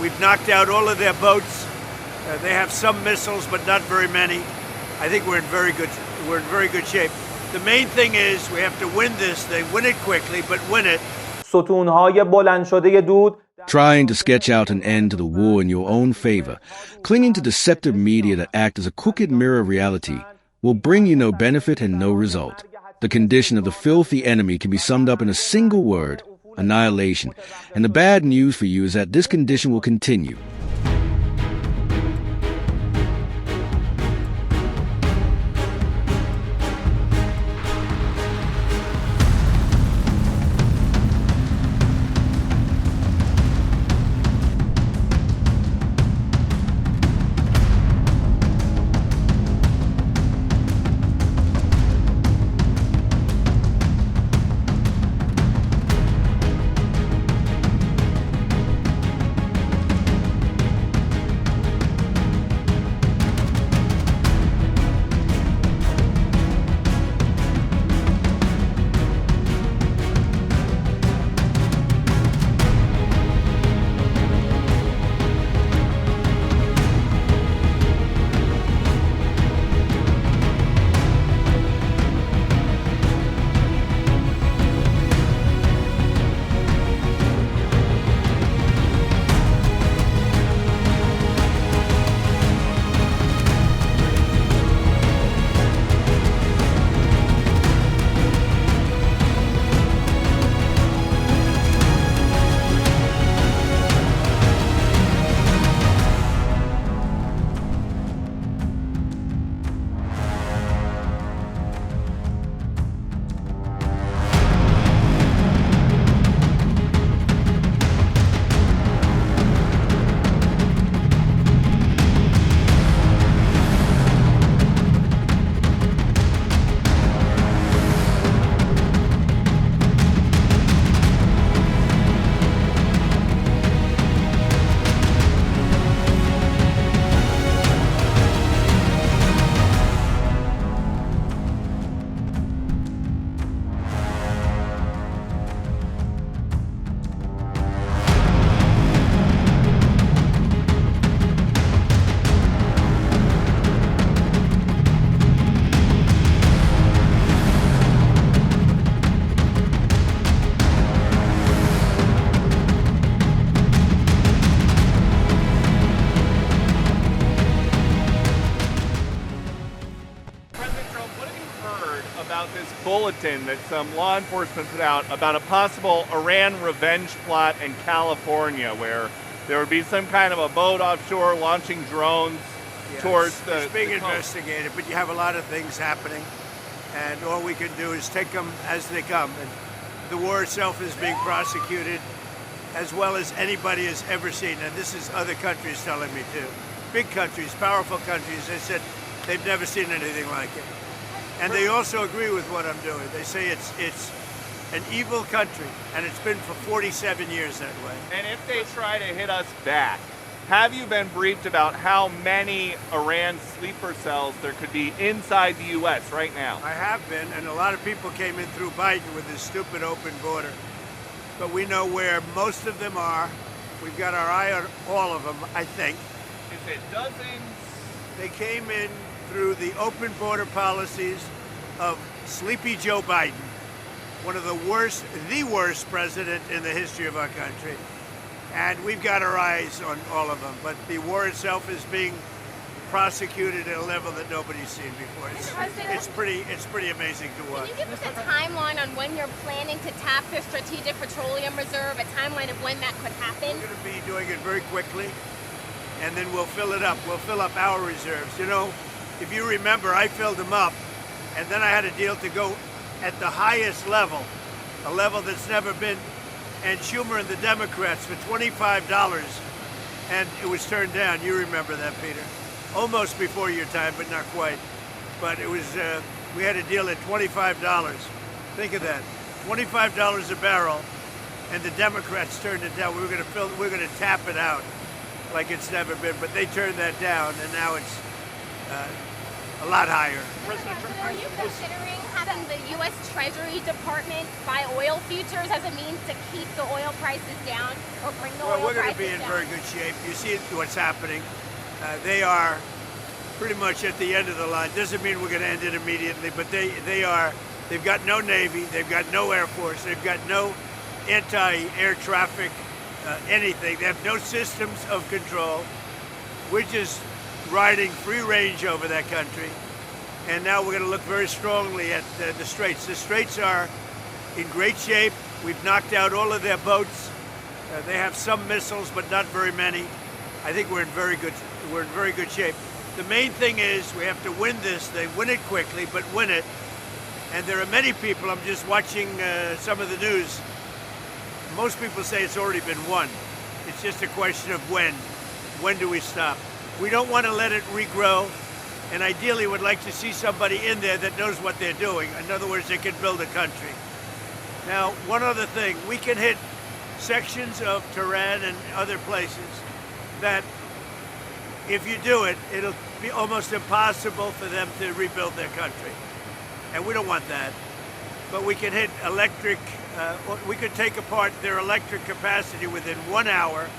We've knocked out all of their boats. They have some missiles, but not very many. I think we're in very good shape. The main thing is we have to win this thing, win it quickly, but win it. ستونهای بلند شده دود. Trying to sketch out an end to the war in your own favor, clinging to deceptive media that act as a crooked mirror of reality, will bring you no benefit and no result. The condition of the filthy enemy can be summed up in a single word: annihilation. And the bad news for you is that this condition will continue. Bulletin that some law enforcement put out about a possible Iran revenge plot in California, where there would be some kind of a boat offshore launching drones towards the... It's being investigated, but you have a lot of things happening, and all we can do is take them as they come. And the war itself is being prosecuted as well as anybody has ever seen, and this is other countries telling me too. Big countries, powerful countries, they said they've never seen anything like it. And they also agree with what I'm doing. They say it's an evil country, and it's been for 47 years that way. And if they try to hit us back, have you been briefed about how many Iran sleeper cells there could be inside the U.S. right now? I have been, and a lot of people came in through Biden with this stupid open border. But we know where most of them are. We've got our eye on all of them, I think. Is it dozens? They came in through the open border policies of Sleepy Joe Biden, one of the worst president in the history of our country. And we've got our eyes on all of them. But the war itself is being prosecuted at a level that nobody's seen before. It's pretty amazing to watch. Can you give us a timeline on when you're planning to tap the Strategic Petroleum Reserve, a timeline of when that could happen? We're going to be doing it very quickly, and then we'll fill it up. We'll fill up our reserves. You know, if you remember, I filled them up, and then I had a deal to go at the highest level, a level that's never been, and Schumer and the Democrats for $25, and it was turned down. You remember that, Peter. Almost before your time, but not quite. But it was, we had a deal at $25. Think of that, $25 a barrel, and the Democrats turned it down. We're going to tap it out like it's never been, but they turned that down, and now it's a lot higher. Are you considering having the U.S. Treasury Department buy oil futures as a means to keep the oil prices down or bring the oil prices down? Well, we're going to be in very good shape. You see what's happening. They are pretty much at the end of the line. Doesn't mean we're going to end it immediately, but they've got no Navy, they've got no Air Force, they've got no anti-air traffic, anything. They have no systems of control. We're just riding free range over that country. And now we're going to look very strongly at the Straits. The Straits are in great shape. We've knocked out all of their boats. They have some missiles, but not very many. I think we're in very good shape. The main thing is we have to win this thing, win it quickly, but win it. And there are many people, I'm just watching some of the news, most people say it's already been won. It's just a question of when. When do we stop? We don't want to let it regrow, and ideally would like to see somebody in there that knows what they're doing. In other words, they can build a country. Now, one other thing, we can hit sections of Tehran and other places that if you do it, it'll be almost impossible for them to rebuild their country. And we don't want that. But we can hit we could take apart their electric capacity within 1 hour,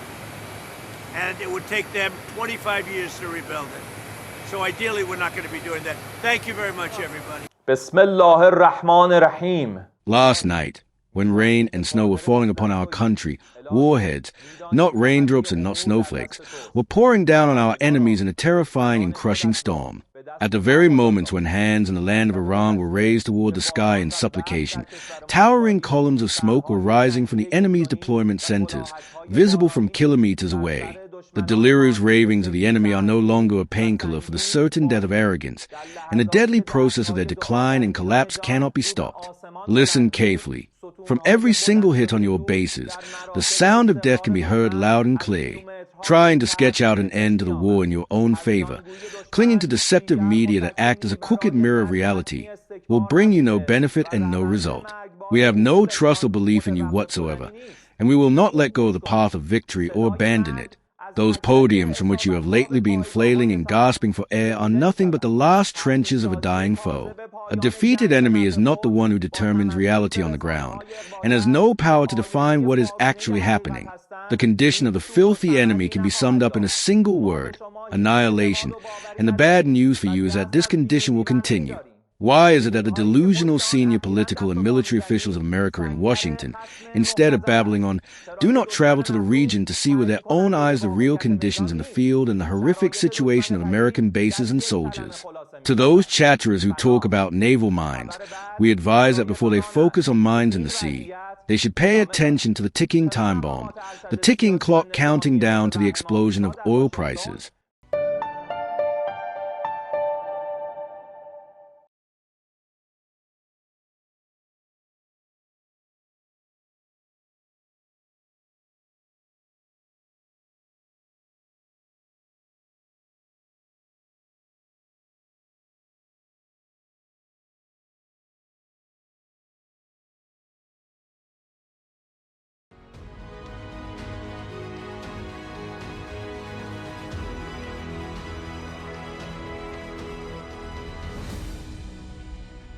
and it would take them 25 years to rebuild it. So ideally, we're not going to be doing that. Thank you very much, everybody. Bismillah ar-Rahman ar-Rahim. Last night, when rain and snow were falling upon our country, warheads, not raindrops and not snowflakes, were pouring down on our enemies in a terrifying and crushing storm. At the very moments when hands in the land of Iran were raised toward the sky in supplication, towering columns of smoke were rising from the enemy's deployment centers, visible from kilometers away. The delirious ravings of the enemy are no longer a painkiller for the certain death of arrogance, and the deadly process of their decline and collapse cannot be stopped. Listen carefully. From every single hit on your bases, the sound of death can be heard loud and clear. Trying to sketch out an end to the war in your own favor, clinging to deceptive media that act as a crooked mirror of reality, will bring you no benefit and no result. We have no trust or belief in you whatsoever, and we will not let go of the path of victory or abandon it. Those podiums from which you have lately been flailing and gasping for air are nothing but the last trenches of a dying foe. A defeated enemy is not the one who determines reality on the ground, and has no power to define what is actually happening. The condition of the filthy enemy can be summed up in a single word: annihilation. And the bad news for you is that this condition will continue. Why is it that the delusional senior political and military officials of America in Washington, instead of babbling on, do not travel to the region to see with their own eyes the real conditions in the field and the horrific situation of American bases and soldiers? To those chatterers who talk about naval mines, we advise that before they focus on mines in the sea, they should pay attention to the ticking time bomb, the ticking clock counting down to the explosion of oil prices.